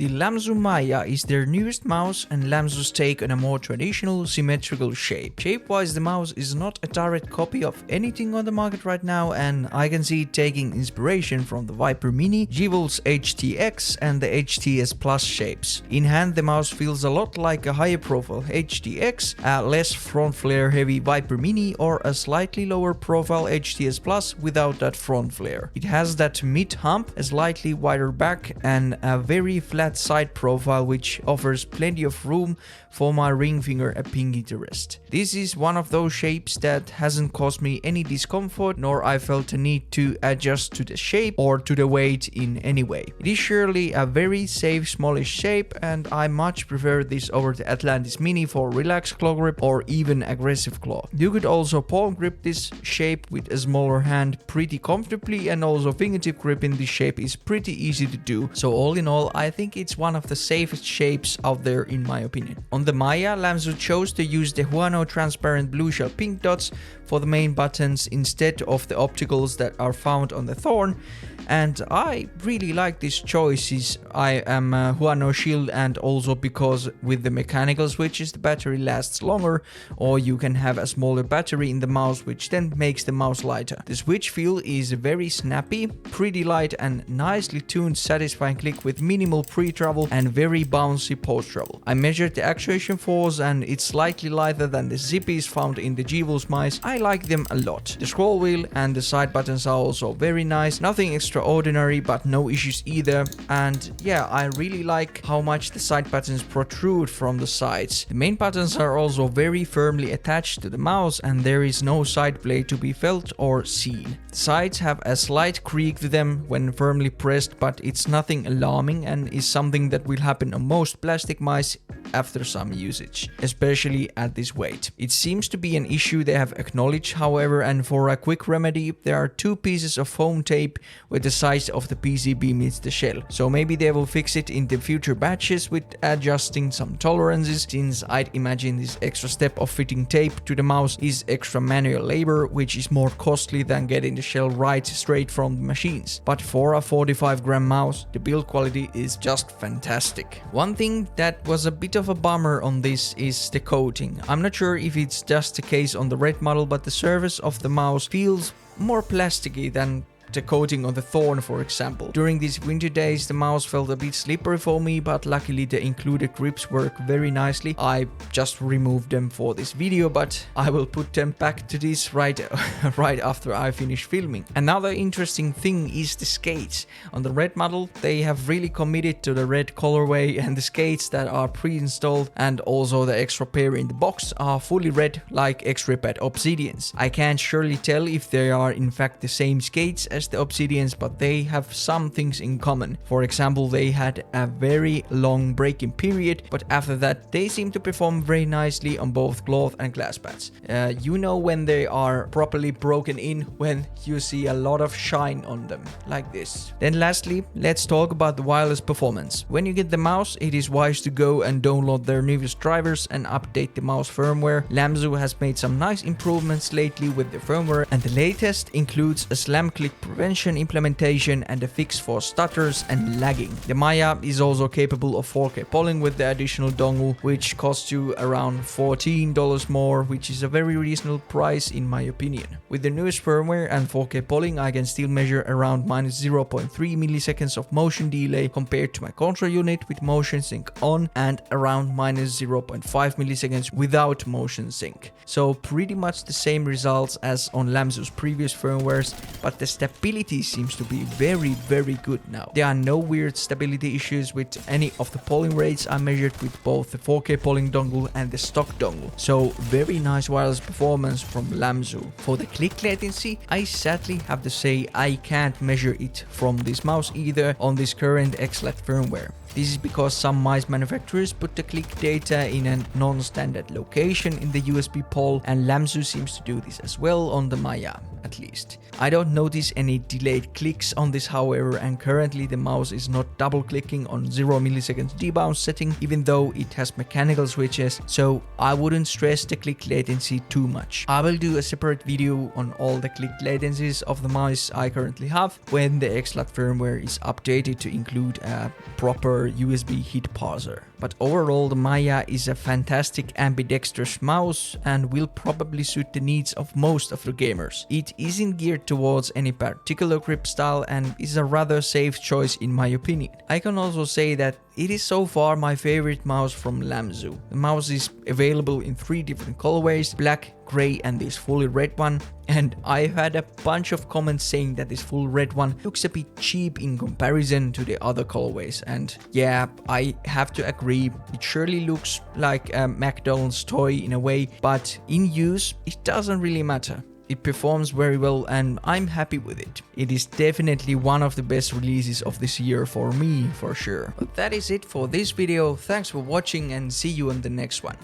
The LAMZU Maya is their newest mouse and LAMZU's take on a more traditional symmetrical shape. Shape-wise, the mouse is not a direct copy of anything on the market right now, and I can see it taking inspiration from the Viper Mini, jerrorr's HTX and the HTS Plus shapes. In hand, the mouse feels a lot like a higher profile HTX, a less front flare heavy Viper Mini, or a slightly lower profile HTS Plus without that front flare. It has that mid hump, a slightly wider back, and a very flat side profile which offers plenty of room for my ring finger and pinky to rest. This is one of those shapes that hasn't caused me any discomfort, nor I felt a need to adjust to the shape or to the weight in any way. It is surely a very safe smallish shape, and I much prefer this over the Atlantis Mini for relaxed claw grip or even aggressive claw. You could also palm grip this shape with a smaller hand pretty comfortably, and also fingertip grip in this shape is pretty easy to do. So all in all, I think it's one of the safest shapes out there in my opinion. On the Maya, LAMZU chose to use the Huano transparent blue shell pink dots for the main buttons instead of the opticals that are found on the Thorn, and I really like these choices. I am a Huano shield, and also because with the mechanical switches the battery lasts longer, or you can have a smaller battery in the mouse which then makes the mouse lighter. The switch feel is very snappy, pretty light and nicely tuned satisfying click with minimal pre-travel and very bouncy post-travel. I measured the actuation force and it's slightly lighter than the zippies found in the jerrorr's mice. I like them a lot. The scroll wheel and the side buttons are also very nice, nothing extraordinary but no issues either, and yeah, I really like how much the side buttons protrude from the sides. The main buttons are also very firmly attached to the mouse and there is no side blade to be felt or seen. The sides have a slight creak to them when firmly pressed, but it's nothing alarming and is something that will happen on most plastic mice after some usage, especially at this weight. It seems to be an issue they have acknowledged, however, and for a quick remedy, there are two pieces of foam tape where the size of the PCB meets the shell. So maybe they will fix it in the future batches with adjusting some tolerances, since I'd imagine this extra step of fitting tape to the mouse is extra manual labor, which is more costly than getting the shell right straight from the machines. But for a 45-gram mouse, the build quality is just fantastic. One thing that was a bit of a bummer on this is the coating. I'm not sure if it's just the case on the red model, but the surface of the mouse feels more plasticky than the coating on the Thorn, for example. During these winter days, the mouse felt a bit slippery for me, but luckily the included grips work very nicely. I just removed them for this video, but I will put them back to this right after I finish filming. Another interesting thing is the skates. On the red model, they have really committed to the red colorway, and the skates that are pre-installed and also the extra pair in the box are fully red like X-Ray Pad Obsidians. I can't surely tell if they are in fact the same skates as the Obsidians, but they have some things in common. For example, they had a very long break-in period, but after that they seem to perform very nicely on both cloth and glass pads. You know when they are properly broken in when you see a lot of shine on them, like this. Then lastly, let's talk about the wireless performance. When you get the mouse, it is wise to go and download their newest drivers and update the mouse firmware. LAMZU has made some nice improvements lately with the firmware, and the latest includes a slam click prevention implementation and a fix for stutters and lagging. The Maya is also capable of 4K polling with the additional dongle, which costs you around $14 more, which is a very reasonable price in my opinion. With the newest firmware and 4K polling, I can still measure around minus 0.3 milliseconds of motion delay compared to my control unit with motion sync on, and around minus 0.5 milliseconds without motion sync. So pretty much the same results as on LAMZU's previous firmwares, but the stability seems to be very good now. There are no weird stability issues with any of the polling rates I measured with both the 4K polling dongle and the stock dongle. So very nice wireless performance from LAMZU. For the click latency, I sadly have to say I can't measure it from this mouse either on this current XLAT firmware. This is because some mice manufacturers put the click data in a non-standard location in the USB pole, and LAMZU seems to do this as well on the Maya. A at least. I don't notice any delayed clicks on this however, and currently the mouse is not double clicking on 0 milliseconds debounce setting, even though it has mechanical switches, so I wouldn't stress the click latency too much. I will do a separate video on all the click latencies of the mice I currently have when the XLAT firmware is updated to include a proper USB hit parser. But overall, the Maya is a fantastic ambidextrous mouse and will probably suit the needs of most of the gamers. It isn't geared towards any particular grip style and is a rather safe choice in my opinion. I can also say that it is so far my favorite mouse from LAMZU. The mouse is available in 3 different colorways: black, gray and this fully red one. And I've had a bunch of comments saying that this full red one looks a bit cheap in comparison to the other colorways. And yeah, I have to agree. It surely looks like a McDonald's toy in a way, but in use, it doesn't really matter. It performs very well and I'm happy with it. It is definitely one of the best releases of this year for me, for sure. But that is it for this video. Thanks for watching and see you on the next one.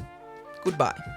Goodbye.